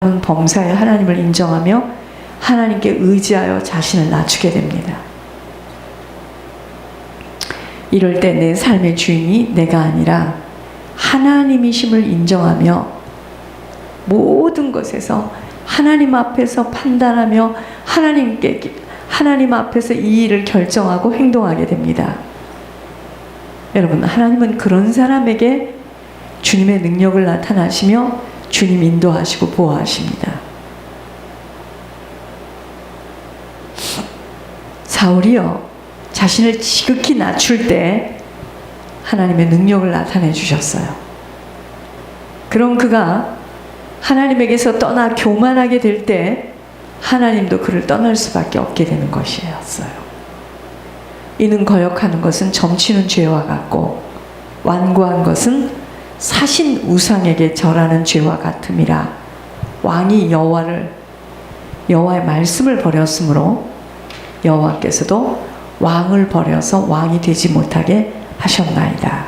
범사에 하나님을 인정하며 하나님께 의지하여 자신을 낮추게 됩니다. 이럴 때 내 삶의 주인이 내가 아니라 하나님이심을 인정하며 모든 것에서 하나님 앞에서 판단하며 하나님 앞에서 이 일을 결정하고 행동하게 됩니다. 여러분, 하나님은 그런 사람에게 주님의 능력을 나타나시며 주님 인도하시고 보호하십니다. 사울이요, 자신을 지극히 낮출 때 하나님의 능력을 나타내 주셨어요. 그럼 그가 하나님에게서 떠나 교만하게 될 때 하나님도 그를 떠날 수밖에 없게 되는 것이었어요. 이는 거역하는 것은 점치는 죄와 같고 완고한 것은 사신 우상에게 절하는 죄와 같음이라. 왕이 여호와의 말씀을 버렸으므로 여호와께서도 왕을 버려서 왕이 되지 못하게 하셨나이다.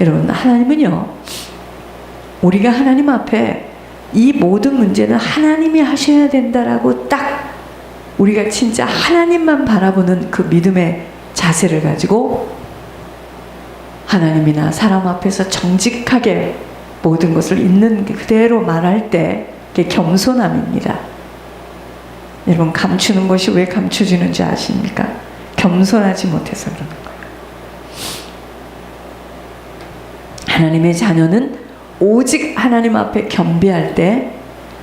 여러분, 하나님은요, 우리가 하나님 앞에 이 모든 문제는 하나님이 하셔야 된다라고 딱 우리가 진짜 하나님만 바라보는 그 믿음의 자세를 가지고 하나님이나 사람 앞에서 정직하게 모든 것을 있는 그대로 말할 때 그게 겸손함입니다. 여러분, 감추는 것이 왜 감춰지는지 아십니까? 겸손하지 못해서 그러는 거예요. 하나님의 자녀는 오직 하나님 앞에 겸비할 때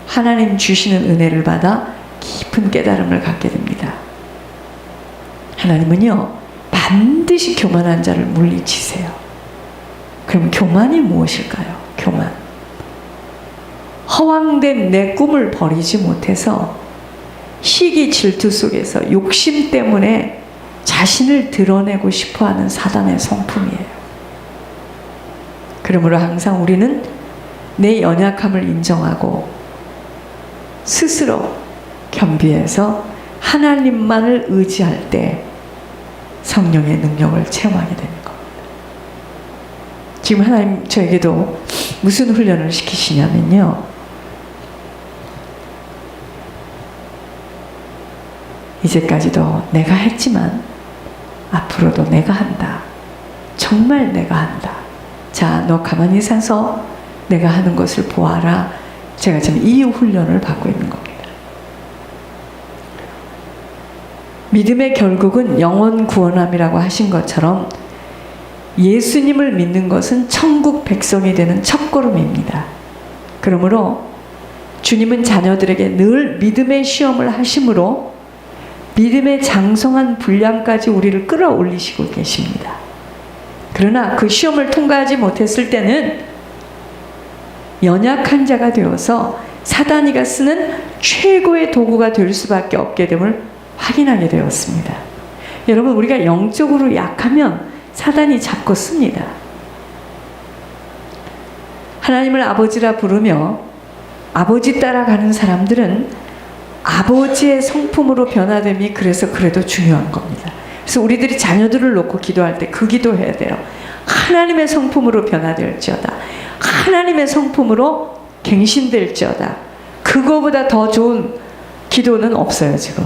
하나님 주시는 은혜를 받아 깊은 깨달음을 갖게 됩니다. 하나님은요, 반드시 교만한 자를 물리치세요. 그럼 교만이 무엇일까요? 교만. 허황된 내 꿈을 버리지 못해서 시기 질투 속에서 욕심 때문에 자신을 드러내고 싶어하는 사단의 성품이에요. 그러므로 항상 우리는 내 연약함을 인정하고 스스로 겸비해서 하나님만을 의지할 때 성령의 능력을 체험하게 되는 겁니다. 지금 하나님 저에게도 무슨 훈련을 시키시냐면요, 이제까지도 내가 했지만 앞으로도 내가 한다. 정말 내가 한다. 자, 너 가만히 서서 내가 하는 것을 보아라. 제가 지금 이 훈련을 받고 있는 겁니다. 믿음의 결국은 영원 구원함이라고 하신 것처럼 예수님을 믿는 것은 천국 백성이 되는 첫걸음입니다. 그러므로 주님은 자녀들에게 늘 믿음의 시험을 하심으로 믿음의 장성한 분량까지 우리를 끌어올리시고 계십니다. 그러나 그 시험을 통과하지 못했을 때는 연약한 자가 되어서 사단이가 쓰는 최고의 도구가 될 수밖에 없게 됨을 확인하게 되었습니다. 여러분, 우리가 영적으로 약하면 사단이 잡고 씁니다. 하나님을 아버지라 부르며 아버지 따라가는 사람들은 아버지의 성품으로 변화됨이 그래서 그래도 중요한 겁니다. 그래서 우리들이 자녀들을 놓고 기도할 때 그 기도해야 돼요. 하나님의 성품으로 변화될지어다. 하나님의 성품으로 갱신될지어다. 그거보다 더 좋은 기도는 없어요. 지금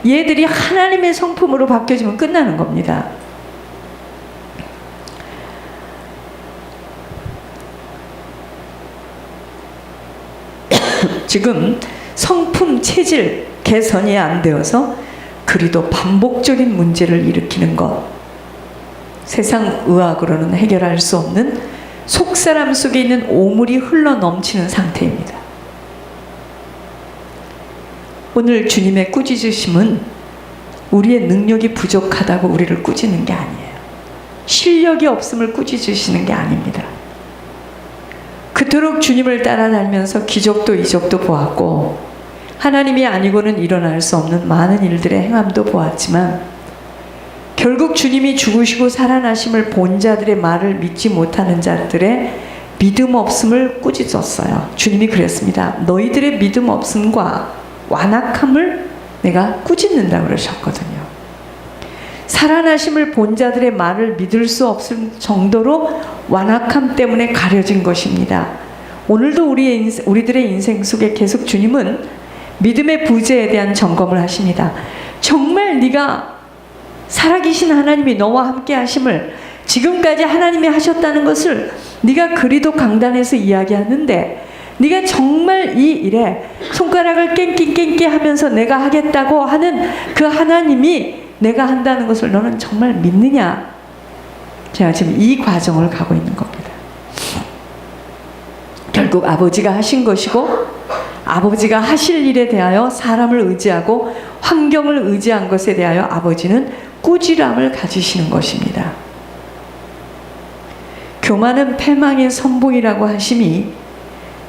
얘들이 하나님의 성품으로 바뀌어지면 끝나는 겁니다. 지금 성품 체질 개선이 안 되어서 그리도 반복적인 문제를 일으키는 것, 세상 의학으로는 해결할 수 없는 속사람 속에 있는 오물이 흘러 넘치는 상태입니다. 오늘 주님의 꾸짖으심은 우리의 능력이 부족하다고 우리를 꾸짖는 게 아니에요. 실력이 없음을 꾸짖으시는 게 아닙니다. 그토록 주님을 따라다니면서 기적도 이적도 보았고 하나님이 아니고는 일어날 수 없는 많은 일들의 행함도 보았지만 결국 주님이 죽으시고 살아나심을 본 자들의 말을 믿지 못하는 자들의 믿음 없음을 꾸짖었어요. 주님이 그랬습니다. 너희들의 믿음 없음과 완악함을 내가 꾸짖는다 그러셨거든요. 살아나심을 본 자들의 말을 믿을 수 없을 정도로 완악함 때문에 가려진 것입니다. 오늘도 우리들의 인생 속에 계속 주님은 믿음의 부재에 대한 점검을 하십니다. 정말 네가 살아계신 하나님이 너와 함께 하심을 지금까지 하나님이 하셨다는 것을 네가 그리도 강단에서 이야기하는데, 네가 정말 이 일에 손가락을 깽깽깽깽 하면서 내가 하겠다고 하는 그 하나님이 내가 한다는 것을 너는 정말 믿느냐? 제가 지금 이 과정을 가고 있는 겁니다. 결국 아버지가 하신 것이고, 아버지가 하실 일에 대하여 사람을 의지하고 환경을 의지한 것에 대하여 아버지는 꾸지람을 가지시는 것입니다. 교만은 패망의 선봉이라고 하심이,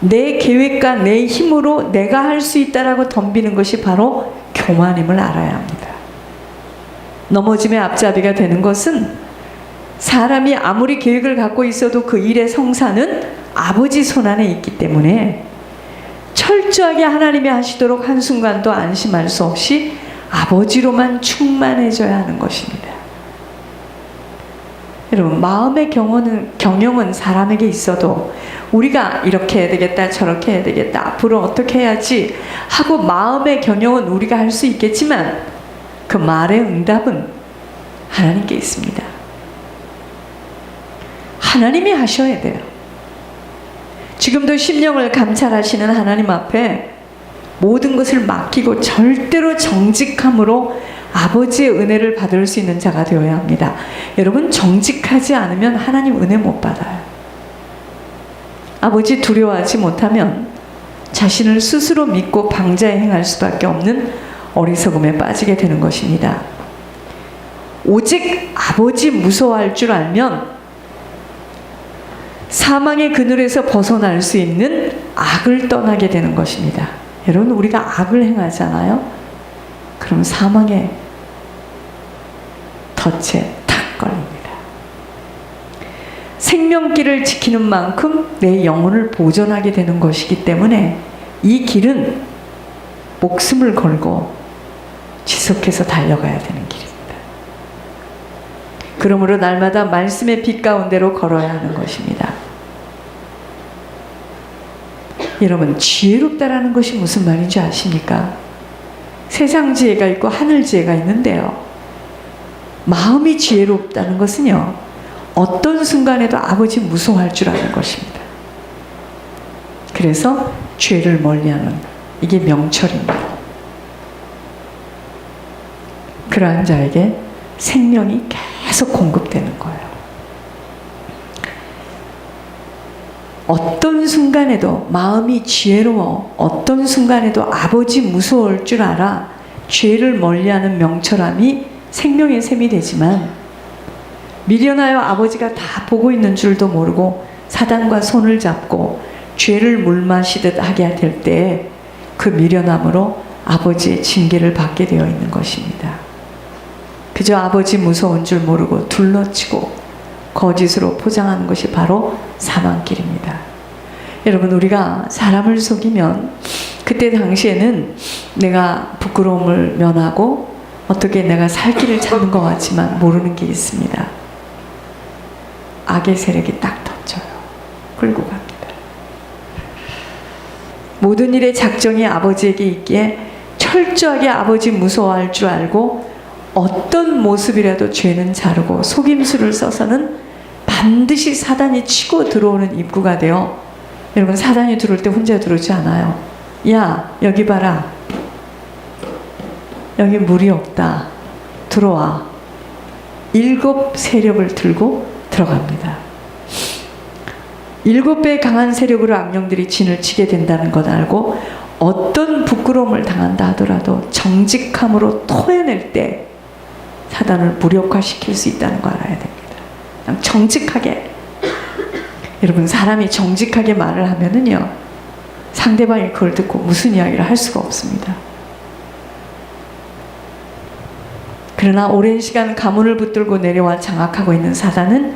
내 계획과 내 힘으로 내가 할 수 있다라고 덤비는 것이 바로 교만임을 알아야 합니다. 넘어짐의 앞잡이가 되는 것은 사람이 아무리 계획을 갖고 있어도 그 일의 성사는 아버지 손안에 있기 때문에 철저하게 하나님이 하시도록 한순간도 안심할 수 없이 아버지로만 충만해져야 하는 것입니다. 여러분, 마음의 경영은 사람에게 있어도 우리가 이렇게 해야 되겠다, 저렇게 해야 되겠다, 앞으로 어떻게 해야지 하고 마음의 경영은 우리가 할 수 있겠지만 그 말의 응답은 하나님께 있습니다. 하나님이 하셔야 돼요. 지금도 심령을 감찰하시는 하나님 앞에 모든 것을 맡기고 절대로 정직함으로 아버지의 은혜를 받을 수 있는 자가 되어야 합니다. 여러분, 정직하지 않으면 하나님 은혜 못 받아요. 아버지 두려워하지 못하면 자신을 스스로 믿고 방자에 행할 수밖에 없는 어리석음에 빠지게 되는 것입니다. 오직 아버지 무서워할 줄 알면 사망의 그늘에서 벗어날 수 있는 악을 떠나게 되는 것입니다. 여러분, 우리가 악을 행하잖아요. 그럼 사망의 덫에 탁 걸립니다. 생명길을 지키는 만큼 내 영혼을 보존하게 되는 것이기 때문에 이 길은 목숨을 걸고 지속해서 달려가야 되는 길입니다. 그러므로 날마다 말씀의 빛 가운데로 걸어야 하는 것입니다. 여러분, 지혜롭다라는 것이 무슨 말인지 아십니까? 세상 지혜가 있고 하늘 지혜가 있는데요, 마음이 지혜롭다는 것은요, 어떤 순간에도 아버지 무서워할 줄 아는 것입니다. 그래서 죄를 멀리하는, 이게 명철입니다. 그러한 자에게 생명이 계속 공급되는 거예요. 어떤 순간에도 마음이 지혜로워, 어떤 순간에도 아버지 무서울 줄 알아 죄를 멀리하는 명철함이 생명의 셈이 되지만, 미련하여 아버지가 다 보고 있는 줄도 모르고 사단과 손을 잡고 죄를 물마시듯 하게 될 때 그 미련함으로 아버지의 징계를 받게 되어 있는 것입니다. 그저 아버지 무서운 줄 모르고 둘러치고 거짓으로 포장하는 것이 바로 사망길입니다. 여러분, 우리가 사람을 속이면 그때 당시에는 내가 부끄러움을 면하고 어떻게 내가 살 길을 찾는 것 같지만 모르는 게 있습니다. 악의 세력이 딱 덮쳐요. 끌고 갑니다. 모든 일의 작정이 아버지에게 있기에 철저하게 아버지 무서워할 줄 알고 어떤 모습이라도 죄는 자르고 속임수를 써서는 반드시 사단이 치고 들어오는 입구가 되어, 여러분, 사단이 들어올 때 혼자 들어오지 않아요. 야, 여기 봐라. 여기 물이 없다. 들어와. 7 세력을 들고 들어갑니다. 7배 강한 세력으로 악령들이 진을 치게 된다는 것 알고 어떤 부끄러움을 당한다 하더라도 정직함으로 토해낼 때 사단을 무력화시킬 수 있다는 거 알아야 됩니다. 그냥 정직하게. 여러분, 사람이 정직하게 말을 하면은요, 상대방이 그걸 듣고 무슨 이야기를 할 수가 없습니다. 그러나 오랜 시간 가문을 붙들고 내려와 장악하고 있는 사단은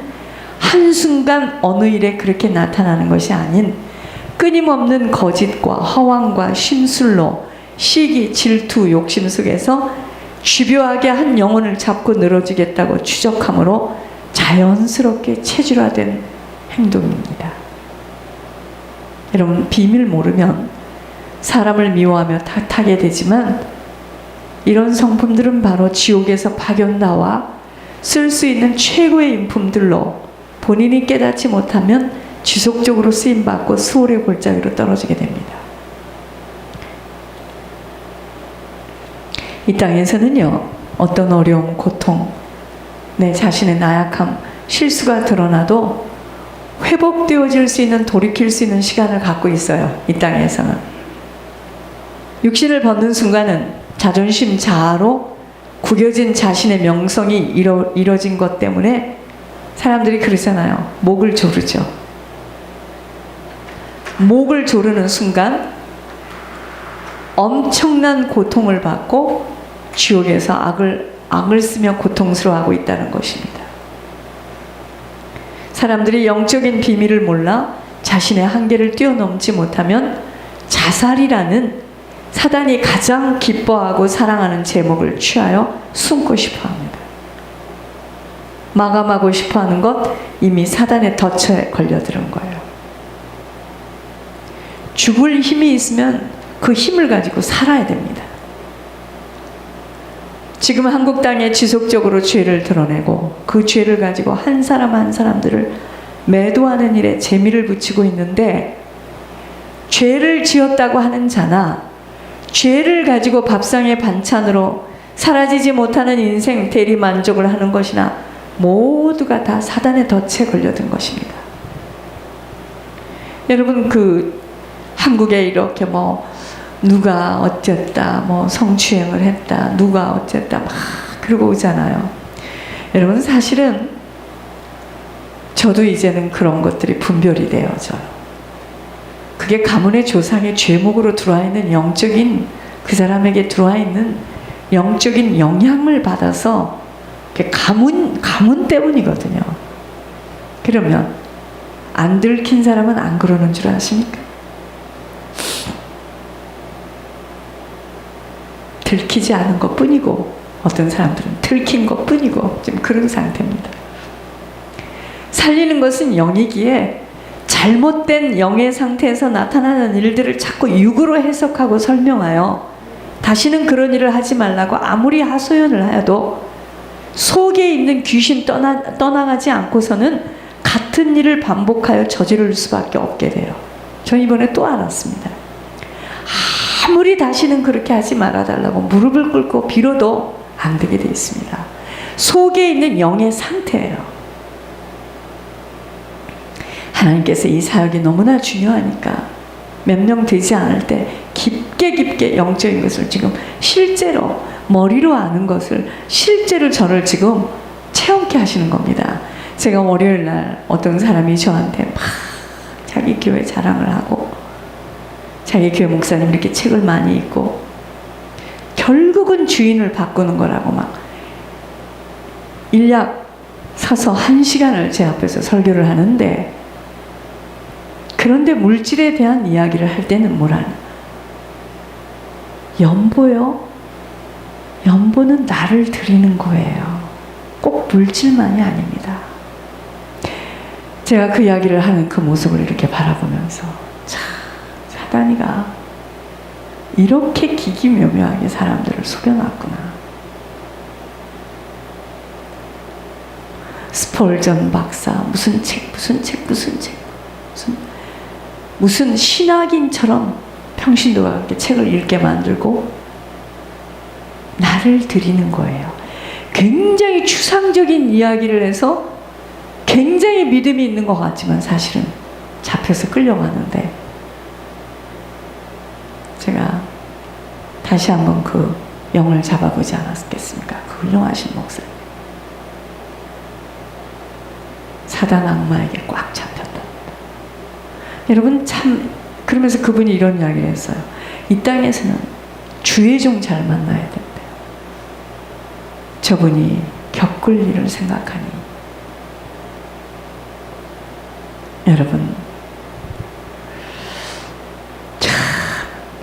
한순간 어느 일에 그렇게 나타나는 것이 아닌 끊임없는 거짓과 허황과 심술로 시기, 질투, 욕심 속에서 집요하게 한 영혼을 잡고 늘어지겠다고 추적함으로 자연스럽게 체질화된 행동입니다. 여러분, 비밀 모르면 사람을 미워하며 탓하게 되지만 이런 성품들은 바로 지옥에서 파견 나와 쓸 수 있는 최고의 인품들로 본인이 깨닫지 못하면 지속적으로 쓰임받고 수월의 골짜기로 떨어지게 됩니다. 이 땅에서는요, 어떤 어려움, 고통, 내 자신의 나약함, 실수가 드러나도 회복되어질 수 있는, 돌이킬 수 있는 시간을 갖고 있어요. 이 땅에서는. 육신을 벗는 순간은 자존심, 자아로 구겨진 자신의 명성이 이뤄진 것 때문에 사람들이 그러잖아요. 목을 조르죠. 목을 조르는 순간 엄청난 고통을 받고 지옥에서 악을 쓰며 고통스러워하고 있다는 것입니다. 사람들이 영적인 비밀을 몰라 자신의 한계를 뛰어넘지 못하면 자살이라는 사단이 가장 기뻐하고 사랑하는 제목을 취하여 숨고 싶어합니다. 마감하고 싶어하는 것, 이미 사단의 덫에 걸려들은 거예요. 죽을 힘이 있으면 그 힘을 가지고 살아야 됩니다. 지금 한국 땅에 지속적으로 죄를 드러내고 그 죄를 가지고 한 사람 한 사람들을 매도하는 일에 재미를 붙이고 있는데, 죄를 지었다고 하는 자나 죄를 가지고 밥상의 반찬으로 사라지지 못하는 인생 대리만족을 하는 것이나 모두가 다 사단의 덫에 걸려든 것입니다. 여러분, 한국에 이렇게 누가 어쨌다, 성추행을 했다, 누가 어쨌다 막 그러고 오잖아요. 여러분, 사실은 저도 이제는 그런 것들이 분별이 되어져요. 그게 가문의 조상의 죄목으로 들어와 있는 영적인, 그 사람에게 들어와 있는 영적인 영향을 받아서 가문 때문이거든요. 그러면 안 들킨 사람은 안 그러는 줄 아십니까? 들키지 않은 것 뿐이고 어떤 사람들은 들킨 것 뿐이고 지금 그런 상태입니다. 살리는 것은 영이기에 잘못된 영의 상태에서 나타나는 일들을 자꾸 육으로 해석하고 설명하여 다시는 그런 일을 하지 말라고 아무리 하소연을 하여도 속에 있는 귀신 떠나가지 않고서는 같은 일을 반복하여 저지를 수밖에 없게 돼요. 저 이번에 또 알았습니다. 아무리 다시는 그렇게 하지 말아달라고 무릎을 꿇고 빌어도 안 되게 돼 있습니다. 속에 있는 영의 상태예요. 하나님께서 이 사역이 너무나 중요하니까 몇 명 되지 않을 때 깊게 영적인 것을 지금 실제로 머리로 아는 것을 실제로 저를 지금 체험케 하시는 겁니다. 제가 월요일 날 어떤 사람이 저한테 막 자기 교회 자랑을 하고 자기 교회 목사님 이렇게 책을 많이 읽고 결국은 주인을 바꾸는 거라고 막 일약 서서 1시간을 제 앞에서 설교를 하는데, 그런데 물질에 대한 이야기를 할 때는 뭐라나, 연보요? 연보는 나를 드리는 거예요. 꼭 물질만이 아닙니다. 제가 그 이야기를 하는 그 모습을 이렇게 바라보면서 참, 사단이가 이렇게 기기묘묘하게 사람들을 속여놨구나. 스폴전 박사 무슨 책 무슨 신학인처럼 평신도가 그렇게 책을 읽게 만들고 나를 드리는 거예요. 굉장히 추상적인 이야기를 해서 굉장히 믿음이 있는 것 같지만 사실은 잡혀서 끌려가는데, 제가 다시 한번 그 영을 잡아보지 않았겠습니까? 그 훌륭하신 목사님. 사단 악마에게 꽉 잡혔다. 여러분, 참, 그러면서 그분이 이런 이야기를 했어요. 이 땅에서는 주의 종 잘 만나야 된대요. 저분이 겪을 일을 생각하니, 여러분, 참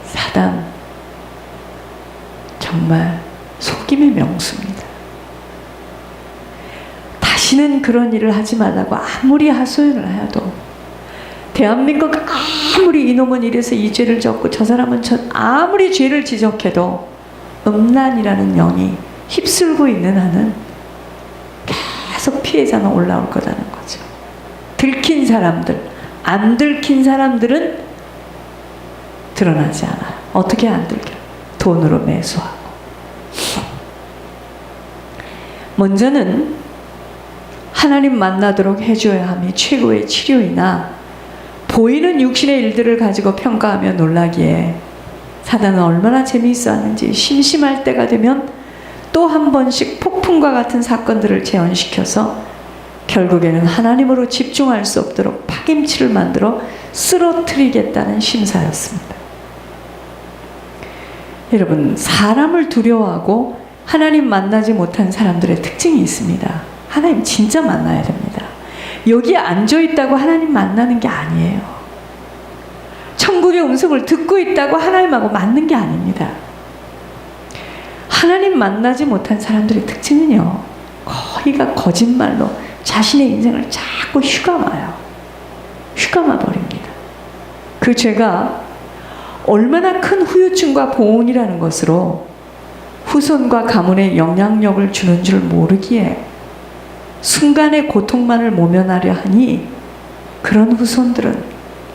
사단 정말 속임의 명수입니다. 다시는 그런 일을 하지 말라고 아무리 하소연을 하여도 대한민국 아무리 이놈은 이래서 이 죄를 졌고 저 사람은 아무리 죄를 지적해도 음란이라는 영이 휩쓸고 있는 한은 계속 피해자는 올라올 거라는 거죠. 들킨 사람들, 안 들킨 사람들은 드러나지 않아요. 어떻게 안 들켜요? 돈으로 매수하고. 먼저는 하나님 만나도록 해줘야 함이 최고의 치료이나 보이는 육신의 일들을 가지고 평가하며 놀라기에 사단은 얼마나 재미있어 하는지 심심할 때가 되면 또 한 번씩 폭풍과 같은 사건들을 재현시켜서 결국에는 하나님으로 집중할 수 없도록 파김치를 만들어 쓰러뜨리겠다는 심사였습니다. 여러분, 사람을 두려워하고 하나님 만나지 못한 사람들의 특징이 있습니다. 하나님 진짜 만나야 됩니다. 여기에 앉아있다고 하나님 만나는 게 아니에요. 천국의 음성을 듣고 있다고 하나님하고 맞는 게 아닙니다. 하나님 만나지 못한 사람들의 특징은요, 거의가 거짓말로 자신의 인생을 자꾸 휘감아요. 휘감아 버립니다. 그 죄가 얼마나 큰 후유증과 보응이라는 것으로 후손과 가문에 영향력을 주는 줄 모르기에 순간의 고통만을 모면하려 하니 그런 후손들은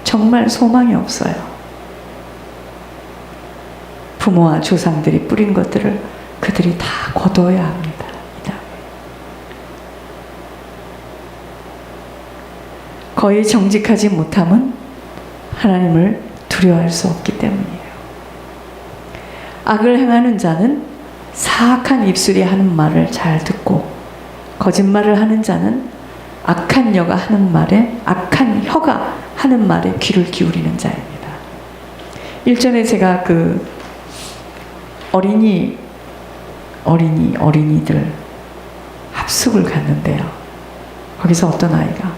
정말 소망이 없어요. 부모와 조상들이 뿌린 것들을 그들이 다 거둬야 합니다. 거의 정직하지 못함은 하나님을 두려워할 수 없기 때문이에요. 악을 행하는 자는 사악한 입술이 하는 말을 잘 듣고 거짓말을 하는 자는 악한 혀가 하는 말에 귀를 기울이는 자입니다. 일전에 제가 그 어린이들 합숙을 갔는데요. 거기서 어떤 아이가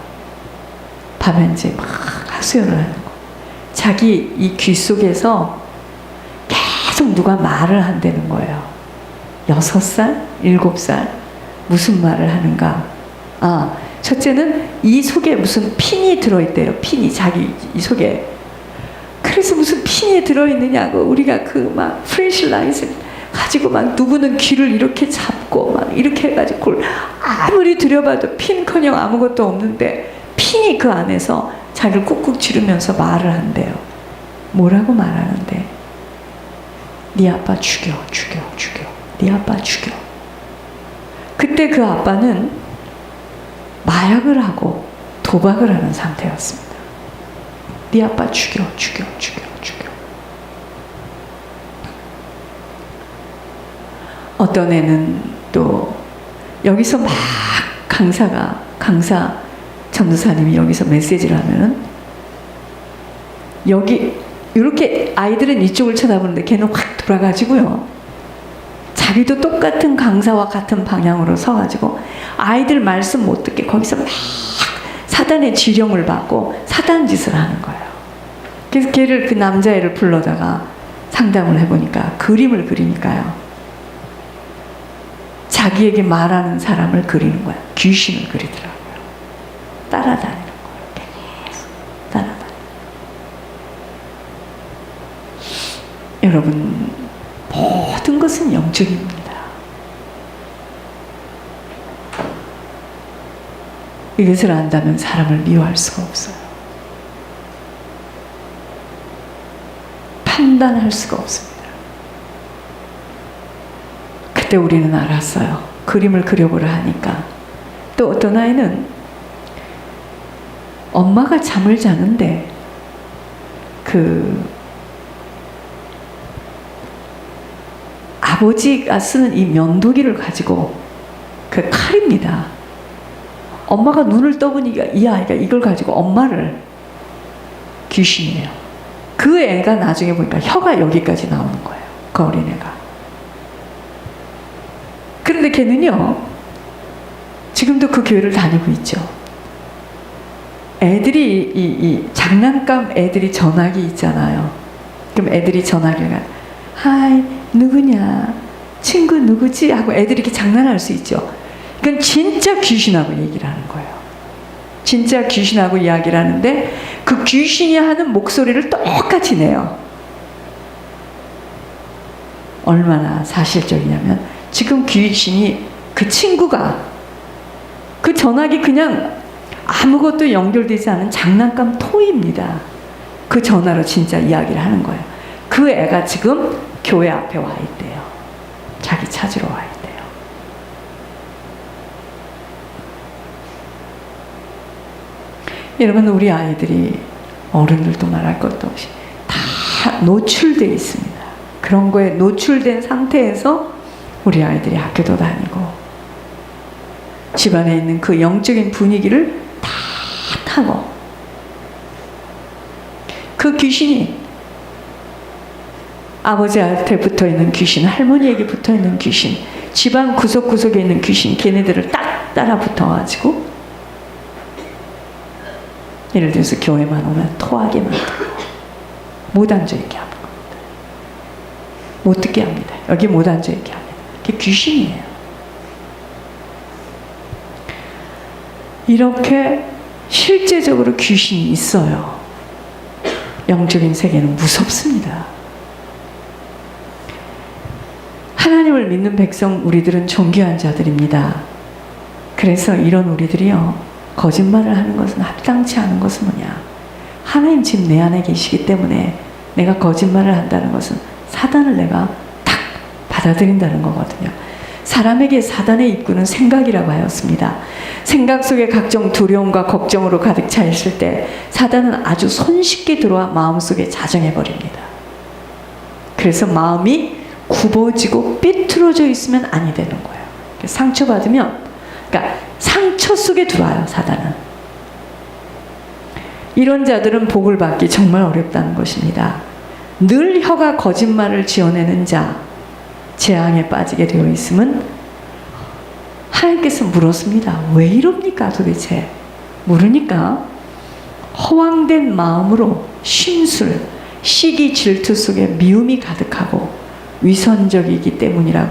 밤엔제 막 하소연을 하는 거. 자기 이 귀 속에서 계속 누가 말을 한다는 거예요. 6살? 7살? 무슨 말을 하는가? 첫째는 이 속에 무슨 핀이 들어있대요. 핀이 자기 이 속에. 그래서 무슨 핀이 들어있느냐고 우리가 그 막 플래시라이트 가지고 막 누구는 귀를 이렇게 잡고 막 이렇게 해가지고 그걸 아무리 들여봐도 핀커녕 아무것도 없는데 핀이 그 안에서 자기를 꾹꾹 찌르면서 말을 한대요. 뭐라고 말하는데? 네 아빠 죽여. 네 아빠 죽여. 그때 그 아빠는 마약을 하고 도박을 하는 상태였습니다. 네 아빠 죽여. 어떤 애는 또 여기서 막 강사 전도사님이 여기서 메시지를 하면은 여기 이렇게 아이들은 이쪽을 쳐다보는데 걔는 확 돌아가지고요. 자기도 똑같은 강사와 같은 방향으로 서가지고 아이들 말씀 못 듣게 거기서 막 사단의 지령을 받고 사단 짓을 하는 거예요. 그래서 걔를 그 남자애를 불러다가 상담을 해보니까 그림을 그리니까요. 자기에게 말하는 사람을 그리는 거야. 귀신을 그리더라고요. 따라다니는 거예요. 계속 따라다니는. 여러분, 모든 것은 영적입니다. 이것을 안다면 사람을 미워할 수가 없어요. 판단할 수가 없습니다. 그때 우리는 알았어요. 그림을 그려보라 하니까. 또 어떤 아이는 엄마가 잠을 자는데 아버지가 쓰는 이 면도기를 가지고 그 칼입니다. 엄마가 눈을 떠보니까 이 아이가 이걸 가지고 엄마를 귀신이에요. 그 애가 나중에 보니까 혀가 여기까지 나오는 거예요. 그 어린애가. 그런데 걔는요, 지금도 그 교회를 다니고 있죠. 애들이 이 장난감 애들이 전화기 있잖아요. 그럼 애들이 전화기가 하이 누구냐 친구 누구지 하고 애들이 이렇게 장난할 수 있죠. 그건 진짜 귀신하고 얘기를 하는 거예요. 진짜 귀신하고 이야기를 하는데 그 귀신이 하는 목소리를 똑같이 내요. 얼마나 사실적이냐면 지금 귀신이 그 친구가 그 전화기 그냥 아무것도 연결되지 않은 장난감 토이입니다. 그 전화로 진짜 이야기를 하는 거예요. 그 애가 지금 교회 앞에 와 있대요. 자기 찾으러 와 있대요. 여러분, 우리 아이들이 어른들도 말할 것도 없이 다 노출되어 있습니다. 그런 거에 노출된 상태에서 우리 아이들이 학교도 다니고 집안에 있는 그 영적인 분위기를 다 타고, 그 귀신이 아버지한테 붙어있는 귀신, 할머니에게 붙어있는 귀신, 집안 구석구석에 있는 귀신, 걔네들을 딱 따라 붙어가지고 예를 들어서 교회만 오면 토하게 만들고 못 앉아있게 합니다. 못 듣게 합니다. 여기 못 앉아있게 합니다. 그게 귀신이에요. 이렇게 실제적으로 귀신이 있어요. 영적인 세계는 무섭습니다. 하나님을 믿는 백성, 우리들은 존귀한 자들입니다. 그래서 이런 우리들이요, 거짓말을 하는 것은, 합당치 않은 것은 뭐냐? 하나님 지금 내 안에 계시기 때문에 내가 거짓말을 한다는 것은 사단을 내가 딱 받아들인다는 거거든요. 사람에게 사단의 입구는 생각이라고 하였습니다. 생각 속에 각종 두려움과 걱정으로 가득 차 있을 때 사단은 아주 손쉽게 들어와 마음속에 자정해 버립니다. 그래서 마음이 굽어지고 삐뚤어져 있으면 아니 되는 거예요. 상처받으면, 그러니까 상처 속에 들어와요, 사단은. 이런 자들은 복을 받기 정말 어렵다는 것입니다. 늘 혀가 거짓말을 지어내는 자, 재앙에 빠지게 되어 있음은 하나님께서 물었습니다. 왜 이럽니까 도대체? 물으니까 허황된 마음으로 심술, 시기 질투 속에 미움이 가득하고 위선적이기 때문이라고